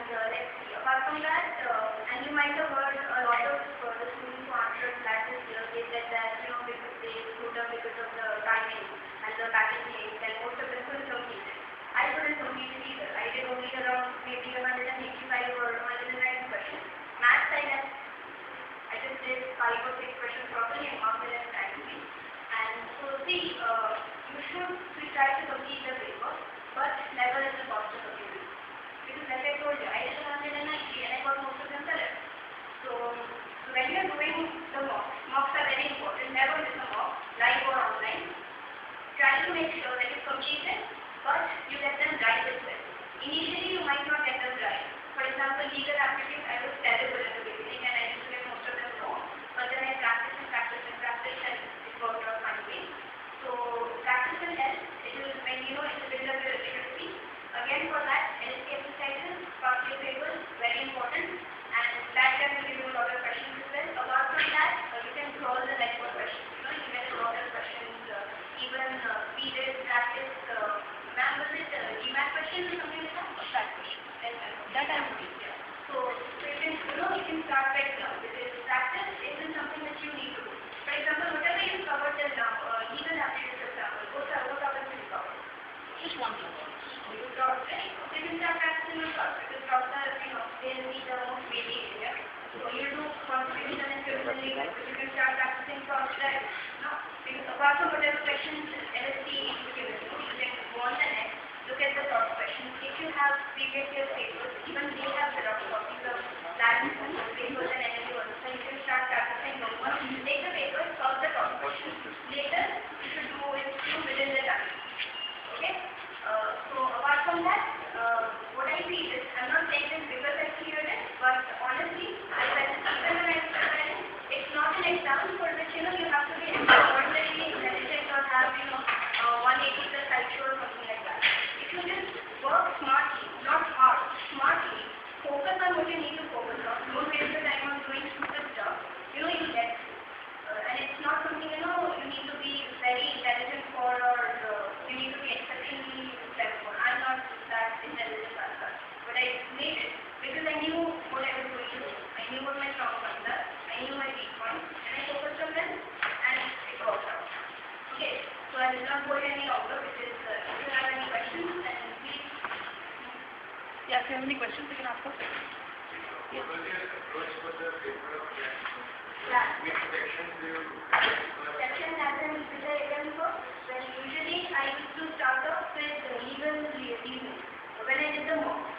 let's see, apart from that, and you might have heard a lot of the students who answered that this year, they said that, because they screwed up because of the timing and the packaging, then most of them couldn't complete it. I couldn't complete it either. I did only around maybe 185 or 190 questions. Maths I just did 5 or 6 questions properly and marked it as timely. And so see, you should try to complete the paper, but never at the cost of the unit. Because like I told you, I did 190 and I got most of them correct. So when you are doing the mocks are very important. Never miss a mock, live or online. Try to make sure that you complete it, but you get them right as well. Initially, you might not get them right. For example, legal aptitude, I was terrible at the beginning and I used to get most of them wrong. But then I practiced and it worked out finally. So practice will help. It will, when it's a build up your literacy. Again, for that, LSC exercises, past year papers, very important. And that can give you a lot of questions as well. Apart from that, you can draw the network questions. You get a lot of questions. Even we did practice, ma'am, was it GMAT questions or something like that? That question. That I am doing. Yeah. So you can start right now because practice isn't something that you need to do. For example, whatever you covered till now, legal aptitude, for example, what are the things covered? Just one thing. You draw, right? So you can start practicing on draws because draws are, they need the most weighty area. So you do contribution and critical legal, but you can start practicing draws right now. Because apart from whatever questions LSC is given, you can go on the next, look at the top questions. If you have previous year papers, even they have the rough copies of lab papers and everything, so you can start practicing those ones. Take the papers, solve the top questions. Later, you should do it within the time. Okay? So apart from that, what I feel is, I'm not saying this because I cleared it, but honestly, I felt even when I was preparing, it's not an exam for which you have to be extraordinarily intelligent or have 180 plus IQ or something like that. If you just work smartly, not hard, smartly, focus on what you need to focus on. Don't waste the time on doing stupid stuff. You get and it's not something you need to be very intelligent for or you need to be exceptionally clever for. I'm not that intelligent as such, but I made it because I knew what I was going to do. I knew what my strong points are. I knew my weak points, and I focused on them, and it worked out. Okay, so I will not go any longer because if you have any questions, then please. Yeah, if you have any questions, you can ask us. Yes. What was your approach for the paper of Which sections do you section as in which I written for? Well, usually I used to start off with legal reasoning when I did the mocks.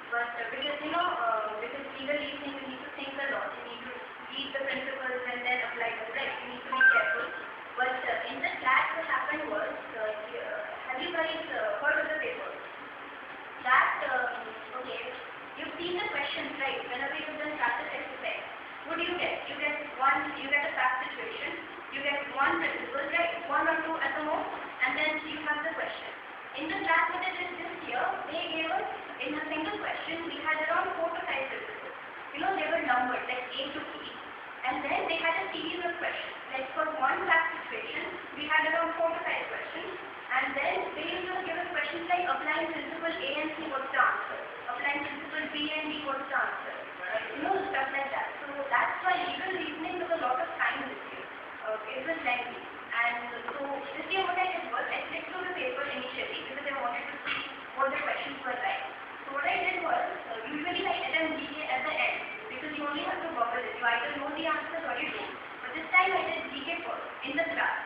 But because because legal reasoning you need to think a lot. You need to read the principles and then apply them. Right? You need to be careful. But in the class, what happened was, have you guys heard of the paper? That okay, you've seen the questions, right? Whenever you've done practice exercise. What do you get? You get a fact situation, you get one principle, right? One or two at the most, and then you have the question. In the class that I did this year, they gave us, in a single question, we had around 4 to 5 principles. They were numbered, like A to E. And then they had a series of questions. Like for one fact situation, we had around 4 to 5 questions. And then they used to give us questions like applying principle A and C, what's the answer? Applying principle B and D, what's the answer? Stuff like that. So that's why legal reasoning took a lot of time this year. It was lengthy. And so this year what I did was I flipped through the paper initially because I wanted to see what the questions were like. So what I did was, usually I attempt GK at the end because you only have to bubble it. You either know the answers or you don't. But this time I did GK first in the class.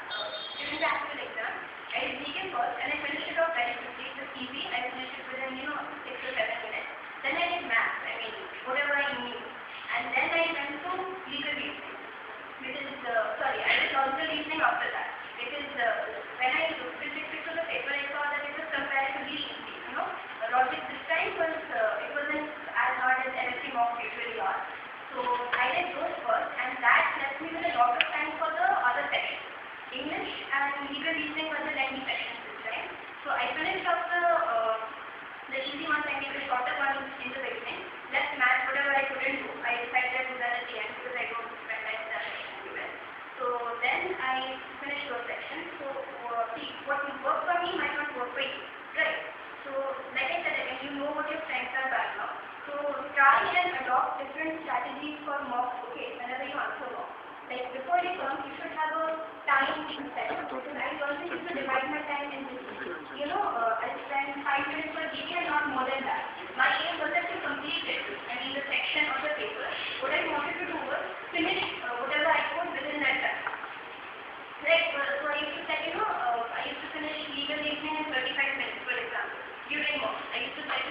During the actual exam, I did GK first and I finished it off very quickly. It was easy. I finished it within 6 to 7 minutes. Then I did math. Whatever I knew. And then I went to legal reasoning. Because, I did logical reasoning after that. Because when I looked to the paper, I saw that it was comparatively easy. Logic this time it wasn't as hard as everything mock usually are. So I did those first, and that left me with a lot of time for the other sections. English and legal reasoning were the lengthy sections this time. So I finished off the easy ones and the shorter ones in the beginning. Left math, whatever I couldn't do, I decided to do that at the end because I don't spend time in that section anyway. So then I finished those sections. So see, what worked for me might not work for you, right? So like I said again, you know what your strengths are back now. So try and adopt different strategies for mocks, okay, whenever you answer mock. Like before you come, you should have a time set. I also used to divide my time in this. I spend 5 minutes per GP and not more than that. My aim was that to complete it, and in the section of the paper, what I wanted to do was finish whatever I could within that time. Like, so I used to set, I used to finish legal reasoning in 35 minutes, for example. During mock, I used to set,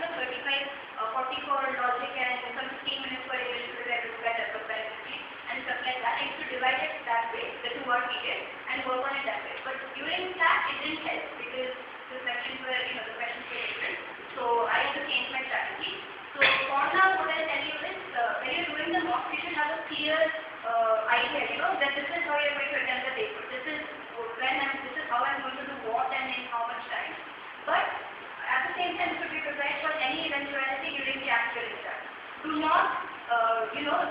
40 for logic and some 15 minutes for English because I was better comparatively and stuff like that. I used to divide it that way, the 2 hour period, and work on it that way. But during that, it didn't help because the sections were, the questions were different. So I had to change my strategy. So for now, what I'll tell you is, when you're doing the mock, you should have a clear idea, that this is how you're going to attempt the paper. This is how I'm going to do what and in how much time. But at the same time, you should be prepared for any eventuality during the actual exam. Do not,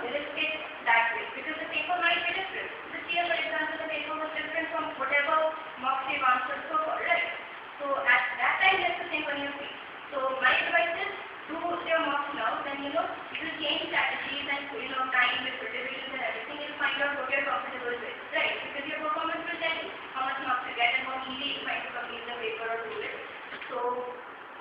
risk it that way because the paper might be different. This year, for example, the paper was different from whatever mocks you've answered so far, right? So at that time, let's think on your feet. So my advice is, do your mocks now, then you will change strategies and time with revisions and everything. You'll find out what you're comfortable with, right? Because your performance will tell you how much marks you get and how easy you find to complete the paper or do it. So,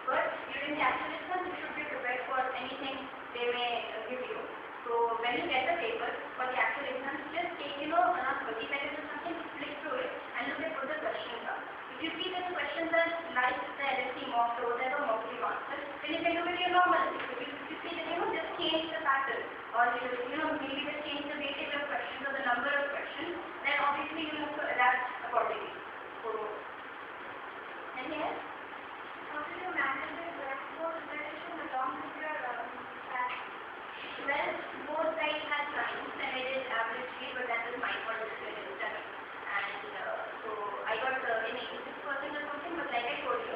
but during the actual exam, you should be prepared for anything they may give you. So when you get the paper for the actual exam, just take around 30 seconds or something, flick through it and look at what the questions are. If you see that the questions are like the LSC mock or whatever mock you answer, then you can do it your normal. If you see that just change the pattern or maybe just change the weightage of questions or the number of questions, then obviously you have to adapt accordingly. So anything else? How do you manage the blackboard preparation along with your class? Well, both sides had science and I did average grade, but that was my fault because I didn't study. And so I got an 86% or something, but like I told you,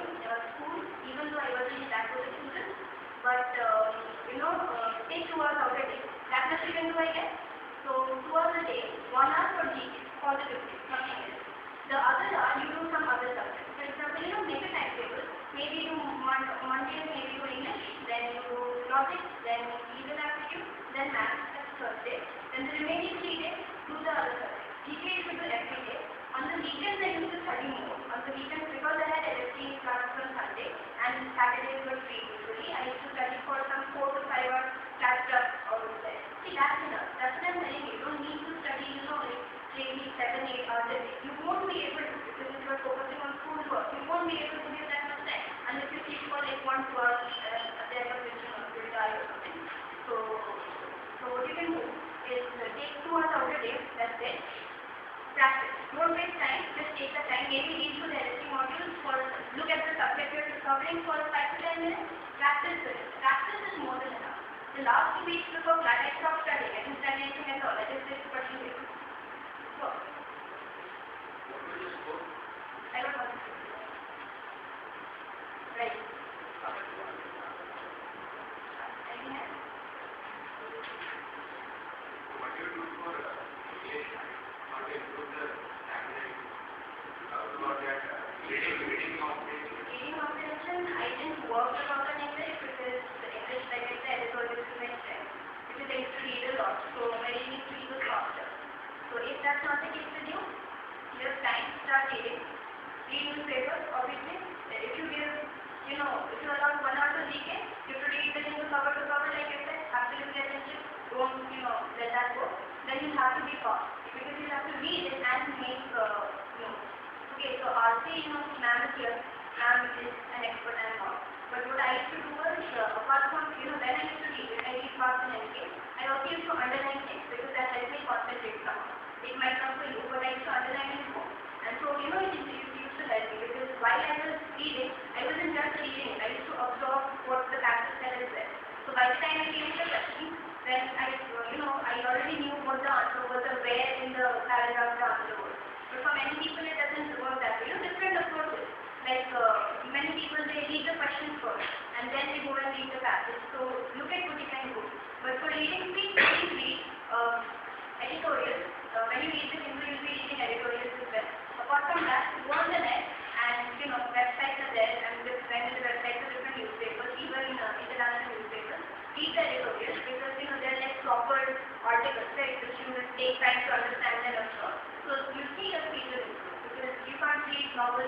school, even though I wasn't that good a student, but take 2 hours out a day. That much you can do, I guess. So 2 hours a day, 1 hour for GK, positively, nothing else. The other hour, you do some other subjects. For example, make a timetable. Maybe do Monday, maybe do English, then you do logic, then legal aptitude, then math, that's Thursday. Then the remaining 3 days, do the other subjects. GK you should do every day. On the weekends, I used to study more. On the weekends, because I had LSC classes on Sunday, and Saturdays were free usually, I used to study for some 4 to 5 hours, catch up all of that. See, that's enough. That's what I'm telling you. You don't need to study, maybe 7, 8 hours a day. You won't be able to, because if you're focusing on schoolwork, you won't be able to give that much time. Unless you teach for like 1 to 2 hours at the end of the day or something. So what you can do is take 2 hours out a day, that's it. Practice. Don't waste time, just take the time. Maybe read through the LSC modules or look at the subject you're covering for 5 to 10 minutes. Practice it. Practice is more than enough. The last 2 weeks before class, I stopped studying. I didn't study anything at all. I just did question paper. So, I got 1. Right. Anything else? What do you do for English? How to improve the language? About that reading comprehension, I didn't work a lot on English because the English, like I said, is always to my strength. Because I used to read a lot, so my reading speed was faster. So if that's not the case with you, you have time to start reading. Read newspapers, obviously. If you give, if you allow 1 hour to GK, you have to read the news cover to cover, like I said, absolutely attention. Don't, let that go. Then you have to be fast. Because you have to read it and make notes. Okay, so RC, ma'am is here. Ma'am is an expert and all. But what I used to do was, apart from, when I used to read it, I read fast and MK. I also used to underline things because that helps me concentrate somehow. It might not for you, but I used to underline it more. And so, it used to help me because while I was reading, I wasn't just reading it. I used to absorb what the passage said as well. So by the time I came to the question, then I already knew what the answer was or where in the paragraph the answer was. But for many people, it doesn't work that way. Different approaches. Like many people, they read the question first and then they go and read the passage. So look at what you can do. But for reading speed, please read editorials. When you read the Hindu, you'll be reading editorials as well. Apart from that, go on the net and websites are there and the websites of different newspapers, even international newspapers. Read the editorials.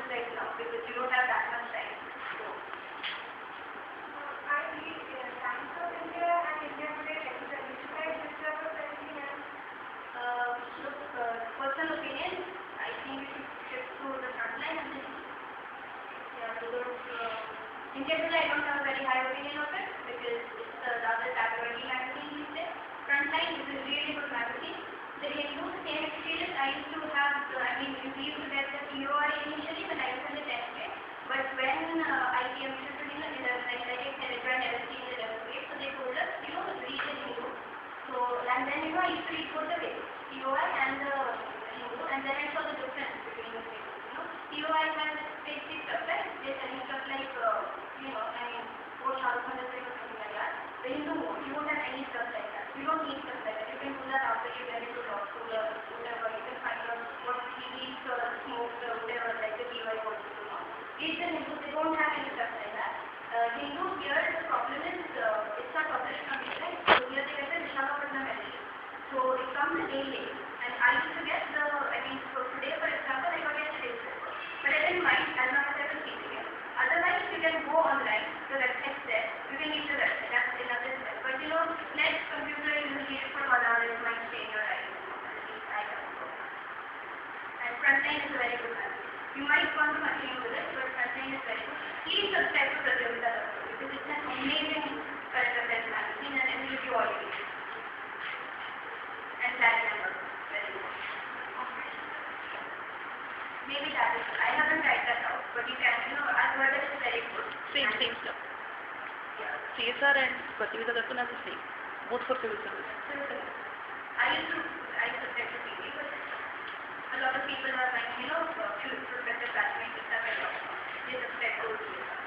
articles right now because you don't have that much time. So, I read Times of India and India Today regularly. Should I discover anything else? look, personal opinion, I think you should shift to the front line and then, yeah, because in general I don't have a very high opinion of it because it's the other tabloid magazine these days. Frontline is a really good magazine. The Hindu, same experience. I used to have, we used to get the POI initially when I was in the 10th grade. But when I came to the, like I said, I LSC in the 11th grade, so they told us, read the Hindu. So, and then, I used to read both the ways, POI and the Hindu, and then I saw the difference between the two. POI has basic stuff like, they're telling stuff like, what Shalman is saying or something like that. The Hindu, you don't have any stuff like that. You don't need stuff like that. You can do that after you get into law school or whatever. You can find out what he eats or smokes or whatever, like the POI wants to know. These are Hindus, they don't have any stuff like that. Hindu here, the problem is, it's not published on the right? So here they get the Visakhapatnam edition. So it comes a day late. And I used to get so today for example, I got yesterday's paper. But I didn't mind as long as I was keeping it. Otherwise, you can go online, the website there, you can read the website, that's another step. But net computer, you read it for 1 hour, it might stay in your eyes. I don't know. And Frontline is a very good one. You might want to continue with it, but Frontline is very good. Please subscribe to Pratyogita because it's an amazing current affairs magazine and it will give you all you need. And platinum also, very good. Maybe that is, I haven't tried that out, but you can, I've heard that it's very good. Same stuff. Yeah. CSR and Pratyogita Darpan are the same, both for civil service. I subscribe to TV, but a lot of people are like, few prospective classmates and stuff like that. They subscribe to CSR.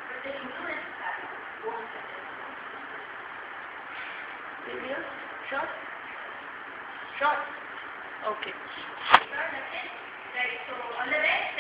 But the Hindu is that, both subjects. Serious? Sure? Sure. Okay. Sure, that's it. Right, so on the rest,